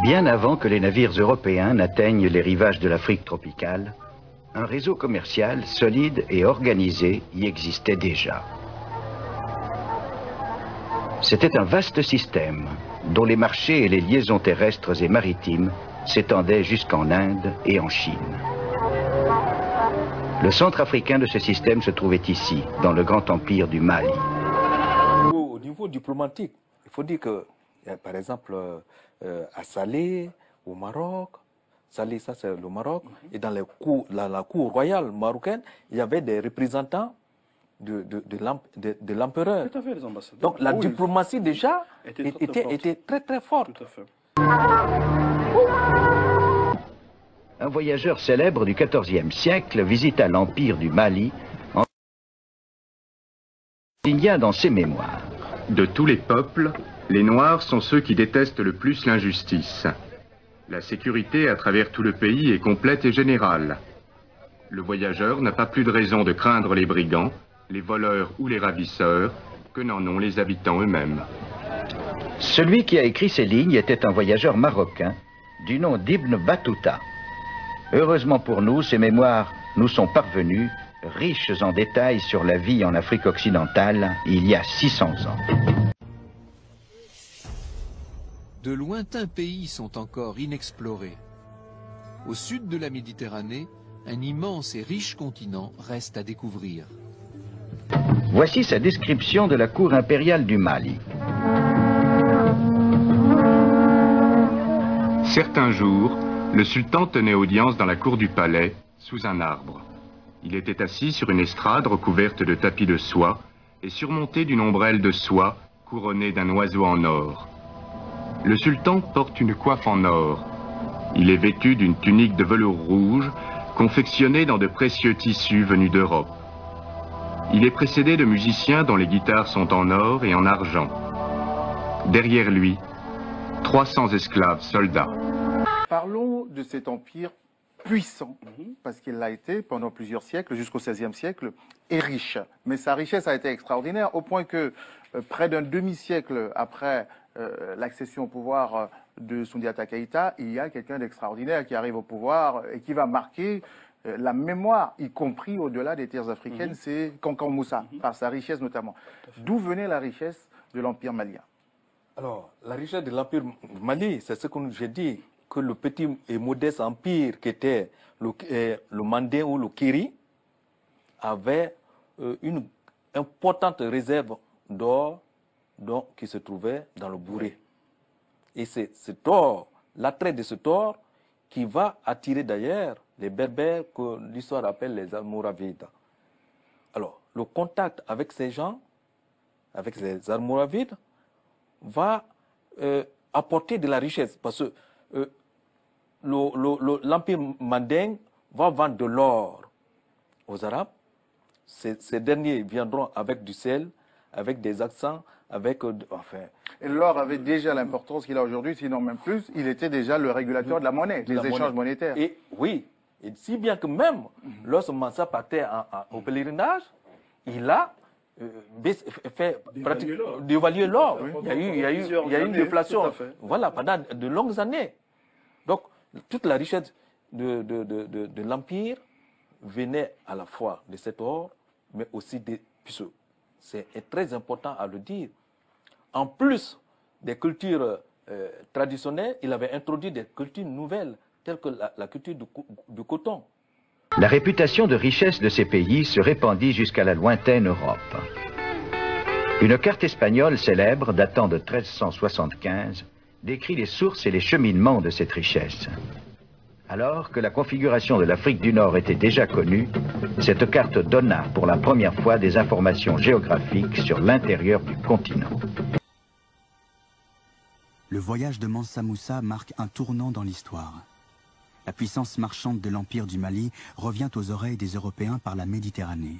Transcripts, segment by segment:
Bien avant que les navires européens n'atteignent les rivages de l'Afrique tropicale, un réseau commercial solide et organisé y existait déjà. C'était un vaste système dont les marchés et les liaisons terrestres et maritimes s'étendaient jusqu'en Inde et en Chine. Le centre africain de ce système se trouvait ici, dans le grand empire du Mali. Au niveau diplomatique, il faut dire que, par exemple, à Salé, au Maroc, Salé, ça c'est le Maroc, et dans la cour royale marocaine, il y avait des représentants de l'empereur. Tout à fait, les ambassadeurs. Donc la diplomatie déjà était très très forte. Tout à fait. Un voyageur célèbre du XIVe siècle visita l'empire du Mali en signa dans ses mémoires. De tous les peuples, les Noirs sont ceux qui détestent le plus l'injustice. La sécurité à travers tout le pays est complète et générale. Le voyageur n'a pas plus de raison de craindre les brigands, les voleurs ou les ravisseurs que n'en ont les habitants eux-mêmes. Celui qui a écrit ces lignes était un voyageur marocain du nom d'Ibn Battuta. Heureusement pour nous, ces mémoires nous sont parvenues, riches en détails sur la vie en Afrique occidentale il y a 600 ans. De lointains pays sont encore inexplorés. Au sud de la Méditerranée, un immense et riche continent reste à découvrir. Voici sa description de la cour impériale du Mali. Certains jours, le sultan tenait audience dans la cour du palais, sous un arbre. Il était assis sur une estrade recouverte de tapis de soie et surmontée d'une ombrelle de soie couronnée d'un oiseau en or. Le sultan porte une coiffe en or. Il est vêtu d'une tunique de velours rouge, confectionnée dans de précieux tissus venus d'Europe. Il est précédé de musiciens dont les guitares sont en or et en argent. Derrière lui, 300 esclaves soldats. Parlons de cet empire puissant, parce qu'il l'a été pendant plusieurs siècles, jusqu'au XVIe siècle, et riche. Mais sa richesse a été extraordinaire, au point que près d'un demi-siècle après l'accession au pouvoir de Soundiata Keïta, il y a quelqu'un d'extraordinaire qui arrive au pouvoir et qui va marquer la mémoire, y compris au-delà des terres africaines, c'est Kankan Moussa, par sa richesse notamment. D'où venait la richesse de l'empire malien? Alors, la richesse de l'empire Mali, c'est ce que j'ai dit, que le petit et modeste empire qui était le Mandé ou le Kiri avait une importante réserve d'or qui se trouvait dans le Bourré. Et c'est cet or, l'attrait de cet or, qui va attirer d'ailleurs les Berbères que l'histoire appelle les Almoravides. Alors, le contact avec ces gens, avec ces Almoravides, va apporter de la richesse, parce que l'empire manding va vendre de l'or aux Arabes. Ces derniers viendront avec du sel, avec des accents, avec... enfin. Et l'or avait déjà l'importance qu'il a aujourd'hui, sinon même plus. Il était déjà le régulateur de la monnaie, des échanges monétaires. Et oui, et si bien que même lorsque Mansa partait au pèlerinage, il a fait dévaluer l'or. Il y a eu une déflation. Voilà, pendant de longues années. Donc, toute la richesse de l'Empire venait à la fois de cet or, mais aussi des puceaux. C'est très important à le dire. En plus des cultures traditionnelles, il avait introduit des cultures nouvelles, telles que la culture du coton. La réputation de richesse de ces pays se répandit jusqu'à la lointaine Europe. Une carte espagnole célèbre, datant de 1375, décrit les sources et les cheminements de cette richesse. Alors que la configuration de l'Afrique du Nord était déjà connue, cette carte donna pour la première fois des informations géographiques sur l'intérieur du continent. Le voyage de Mansa Moussa marque un tournant dans l'histoire. La puissance marchande de l'Empire du Mali revient aux oreilles des Européens par la Méditerranée.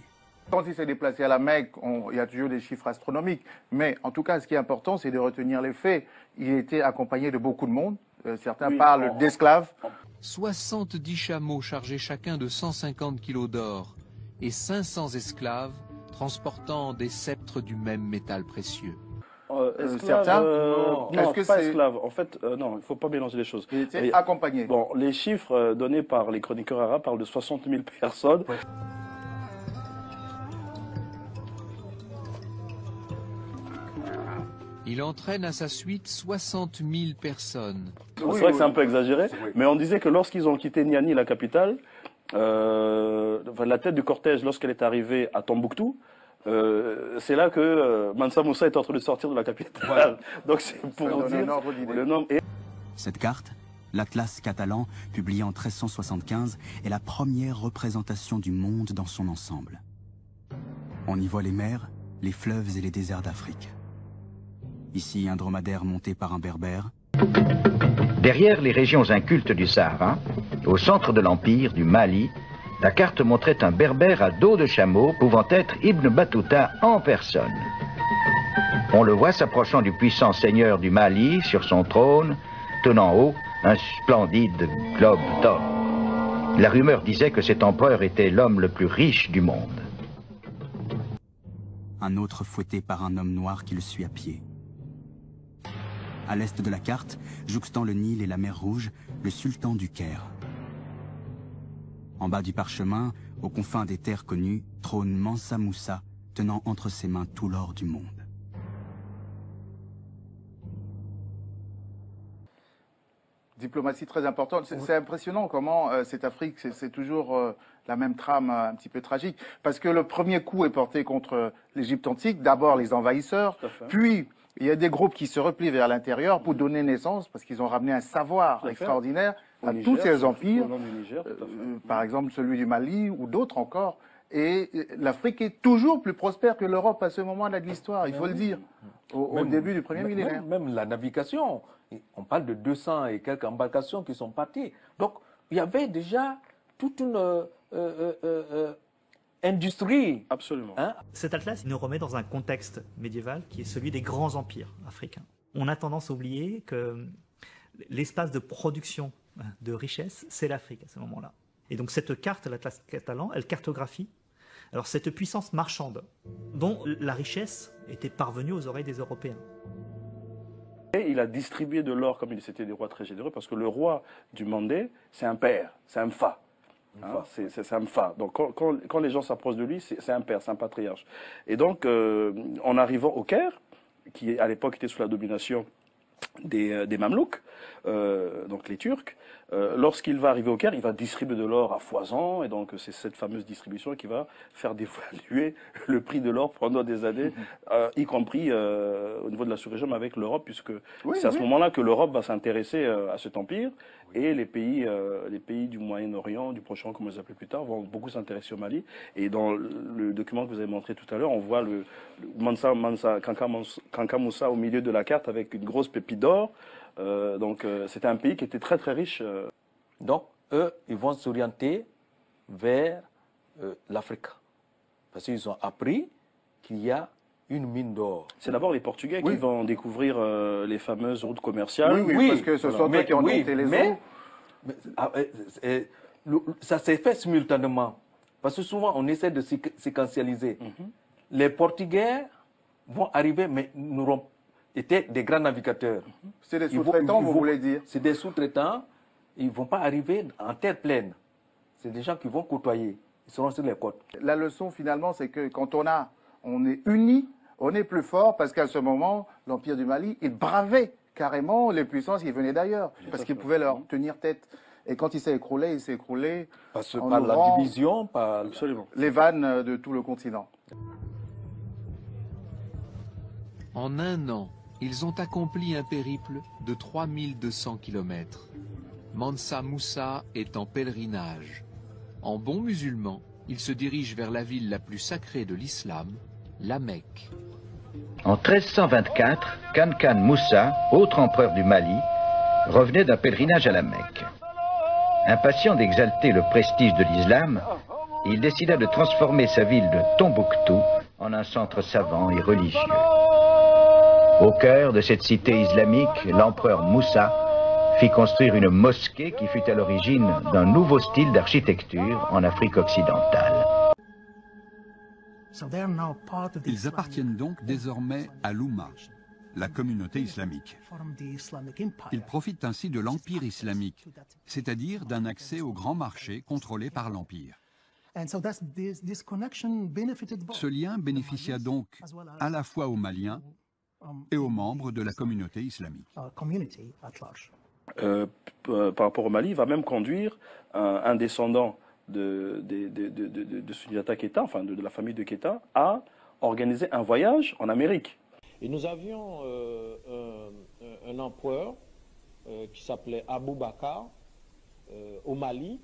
Quand il s'est déplacé à la Mecque, il y a toujours des chiffres astronomiques. Mais en tout cas, ce qui est important, c'est de retenir les faits. Il était accompagné de beaucoup de monde. Certains parlent d'esclaves. 70 chameaux chargés chacun de 150 kilos d'or et 500 esclaves transportant des sceptres du même métal précieux. certains. Non, Est-ce que pas c'est esclave. En fait, non, il ne faut pas mélanger les choses. il était accompagné? Bon, les chiffres donnés par les chroniqueurs arabes parlent de 60 000 personnes. Ouais. Il entraîne à sa suite 60 000 personnes. C'est vrai que c'est un peu exagéré, mais on disait que lorsqu'ils ont quitté Niani, la capitale, la tête du cortège, lorsqu'elle est arrivée à Tombouctou, c'est là que Mansa Moussa est en train de sortir de la capitale. Voilà. Donc c'est pour vous dire le nombre. Cette carte, l'Atlas catalan, publié en 1375, est la première représentation du monde dans son ensemble. On y voit les mers, les fleuves et les déserts d'Afrique. Ici, un dromadaire monté par un berbère. Derrière les régions incultes du Sahara, au centre de l'empire du Mali, la carte montrait un berbère à dos de chameau pouvant être Ibn Battuta en personne. On le voit s'approchant du puissant seigneur du Mali sur son trône, tenant haut un splendide globe d'or. La rumeur disait que cet empereur était l'homme le plus riche du monde. Un autre fouetté par un homme noir qui le suit à pied. À l'est de la carte, jouxtant le Nil et la mer Rouge, le sultan du Caire. En bas du parchemin, aux confins des terres connues, trône Mansa Moussa, tenant entre ses mains tout l'or du monde. Diplomatie très importante. C'est impressionnant comment cette Afrique, c'est toujours la même trame un petit peu tragique. Parce que le premier coup est porté contre l'Égypte antique, d'abord les envahisseurs, puis il y a des groupes qui se replient vers l'intérieur pour donner naissance, parce qu'ils ont ramené un savoir extraordinaire à tous ces empires, par exemple celui du Mali ou d'autres encore. Et l'Afrique est toujours plus prospère que l'Europe à ce moment-là de l'histoire, il faut le dire, au début du premier millénaire. Même la navigation, on parle de 200 et quelques embarcations qui sont parties. Donc, il y avait déjà toute une industrie. Absolument. Hein? Cet atlas nous remet dans un contexte médiéval qui est celui des grands empires africains. On a tendance à oublier que l'espace de production de richesse, c'est l'Afrique à ce moment-là. Et donc cette carte, l'atlas catalan, elle cartographie alors cette puissance marchande dont la richesse était parvenue aux oreilles des Européens. Et il a distribué de l'or comme c'était des rois très généreux, parce que le roi du Mandé, c'est un père, c'est un fa. Hein, c'est un fa. Donc quand les gens s'approchent de lui, c'est un père, c'est un patriarche. Et donc, en arrivant au Caire, qui à l'époque était sous la domination des Mamelouks, donc les Turcs, lorsqu'il va arriver au Caire, il va distribuer de l'or à foison, et donc c'est cette fameuse distribution qui va faire dévaluer le prix de l'or pendant des années, y compris au niveau de la sous-région, mais avec l'Europe, puisque c'est à ce moment-là que l'Europe va s'intéresser à cet empire, et les pays du Moyen-Orient, du Proche-Orient, comme on les appelait plus tard, vont beaucoup s'intéresser au Mali. Et dans le document que vous avez montré tout à l'heure, on voit le Kanka Moussa au milieu de la carte avec une grosse pépite d'or. Donc c'était un pays qui était très très riche. Donc eux, ils vont s'orienter vers l'Afrique. Parce qu'ils ont appris qu'il y a une mine d'or. C'est d'abord les Portugais qui vont découvrir les fameuses routes commerciales. Oui, parce que ce sont eux qui ont monté les eaux. Ça s'est fait simultanément. Parce que souvent, on essaie de séquentialiser. Les Portugais vont arriver, mais n'auront été des grands navigateurs. C'est des sous-traitants, vous voulez dire? C'est des sous-traitants. Ils ne vont pas arriver en terre pleine. C'est des gens qui vont côtoyer. Ils seront sur les côtes. La leçon, finalement, c'est que quand on est unis, on est plus fort, parce qu'à ce moment, l'Empire du Mali, il bravait carrément les puissances qui venaient d'ailleurs, parce qu'il pouvait leur tenir tête. Et quand il s'est écroulé par la division, par les vannes de tout le continent. En un an, ils ont accompli un périple de 3200 km. Mansa Moussa est en pèlerinage. En bon musulman, il se dirige vers la ville la plus sacrée de l'islam, la Mecque. En 1324, Kankan Moussa, autre empereur du Mali, revenait d'un pèlerinage à la Mecque. Impatient d'exalter le prestige de l'islam, il décida de transformer sa ville de Tombouctou en un centre savant et religieux. Au cœur de cette cité islamique, l'empereur Moussa fit construire une mosquée qui fut à l'origine d'un nouveau style d'architecture en Afrique occidentale. Ils appartiennent donc désormais à l'Oumma, la communauté islamique. Ils profitent ainsi de l'empire islamique, c'est-à-dire d'un accès au grand marché contrôlé par l'empire. Ce lien bénéficia donc à la fois aux Maliens et aux membres de la communauté islamique. Par rapport au Mali, il va même conduire un descendant de Soundiata Keita, enfin de la famille de Keita, à organiser un voyage en Amérique. Et nous avions un empereur qui s'appelait Abou Bakar au Mali,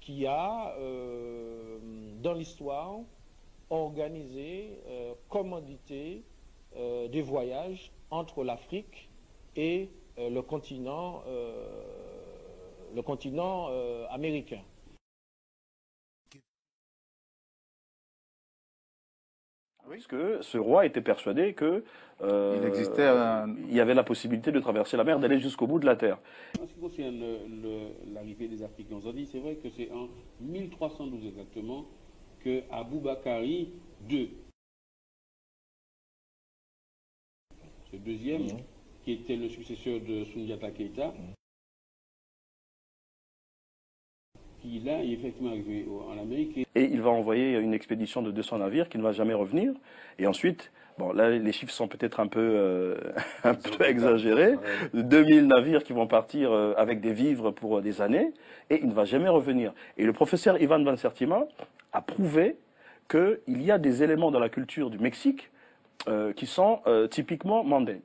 qui a, dans l'histoire, organisé, commandité des voyages entre l'Afrique et le continent américain. Parce que ce roi était persuadé que il y avait la possibilité de traverser la mer, d'aller jusqu'au bout de la terre. En ce qui concerne l'arrivée des Africains aux Antilles, c'est vrai que c'est en 1312 exactement que Aboubakari II, ce deuxième, qui était le successeur de Soundiata Keita, qui là est effectivement arrivé en Amérique. Et il va envoyer une expédition de 200 navires qui ne va jamais revenir. Et ensuite, bon là les chiffres sont peut-être un peu exagérés, 2000 navires qui vont partir avec des vivres pour des années, et il ne va jamais revenir. Et le professeur Ivan Van Sertima a prouvé qu'il y a des éléments dans la culture du Mexique qui sont typiquement mandés.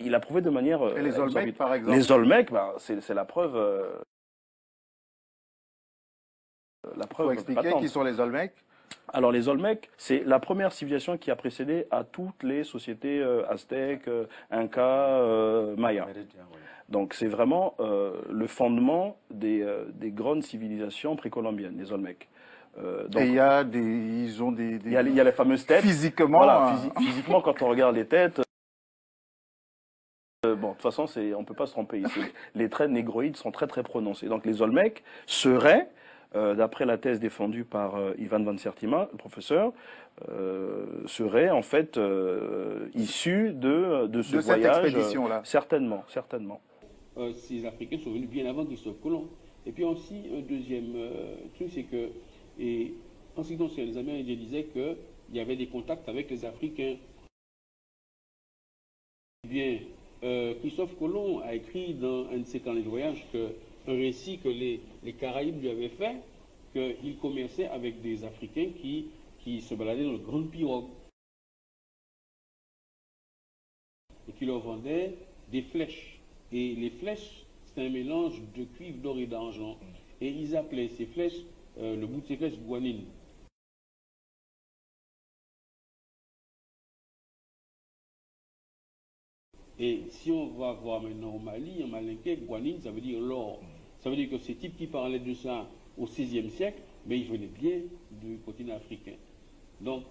Il a prouvé de manière... Et les Olmecs, par exemple. Les Olmecs, c'est la preuve... Pour expliquer qui sont les Olmecs. Alors les Olmecs, c'est la première civilisation qui a précédé à toutes les sociétés aztèques, incas, mayas. Donc c'est vraiment le fondement des grandes civilisations précolombiennes, les Olmecs. Et il y a ils ont des... Il y a les fameuses têtes. Physiquement. Voilà, physiquement, quand on regarde les têtes... bon, de toute façon, on ne peut pas se tromper ici. Les traits négroïdes sont très très prononcés. Donc les Olmecs seraient... d'après la thèse défendue par Ivan Van Sertima, le professeur, serait en fait issu de ce voyage. Cette expédition-là. Certainement, certainement. Ces Africains sont venus bien avant Christophe Colomb. Et puis aussi, un deuxième truc, c'est que, en ce qui concerne les Amérindiens, disaient qu'il y avait des contacts avec les Africains. Eh bien, Christophe Colomb a écrit dans un de ses carnets de voyage un récit que les Caraïbes lui avaient fait, qu'il commerçait avec des Africains qui se baladaient dans de grandes pirogues. Et qui leur vendaient des flèches. Et les flèches, c'est un mélange de cuivre, d'or et d'argent. Et ils appelaient ces flèches, le bout de ces flèches, guanine. Et si on va voir maintenant au Mali, en malinké, guanine, ça veut dire l'or. Ça veut dire que ces types qui parlaient de ça au XVIe siècle, mais ils venaient bien du continent africain. Donc,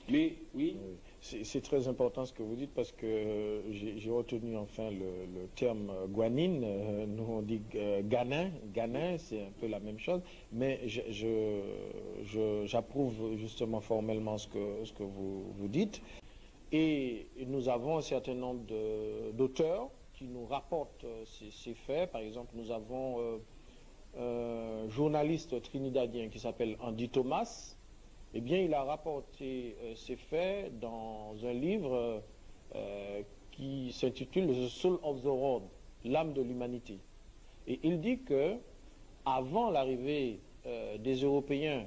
mais oui. C'est très important ce que vous dites parce que j'ai retenu enfin le terme guanine. Nous on dit ganin. Ganin, c'est un peu la même chose. Mais j'approuve justement formellement ce que vous dites. Et nous avons un certain nombre d'auteurs qui nous rapportent ces faits. Par exemple, nous avons un journaliste trinidadien qui s'appelle Andy Thomas. Eh bien, il a rapporté ces faits dans un livre qui s'intitule The Soul of the World, l'âme de l'humanité. Et il dit que avant l'arrivée des Européens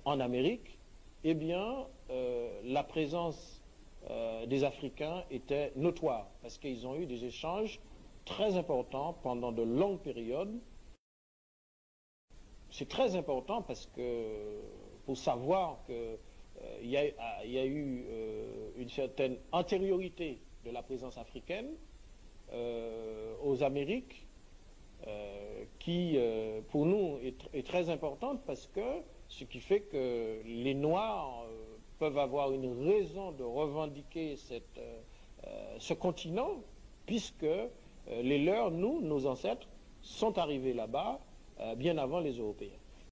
en Amérique, eh bien, la présence des Africains était notoire parce qu'ils ont eu des échanges très importants pendant de longues périodes. C'est très important parce que pour savoir qu'il y a eu une certaine antériorité de la présence africaine aux Amériques qui pour nous est très importante parce que ce qui fait que les Noirs peuvent avoir une raison de revendiquer ce continent puisque les leurs, nous, nos ancêtres, sont arrivés là-bas bien avant les Européens.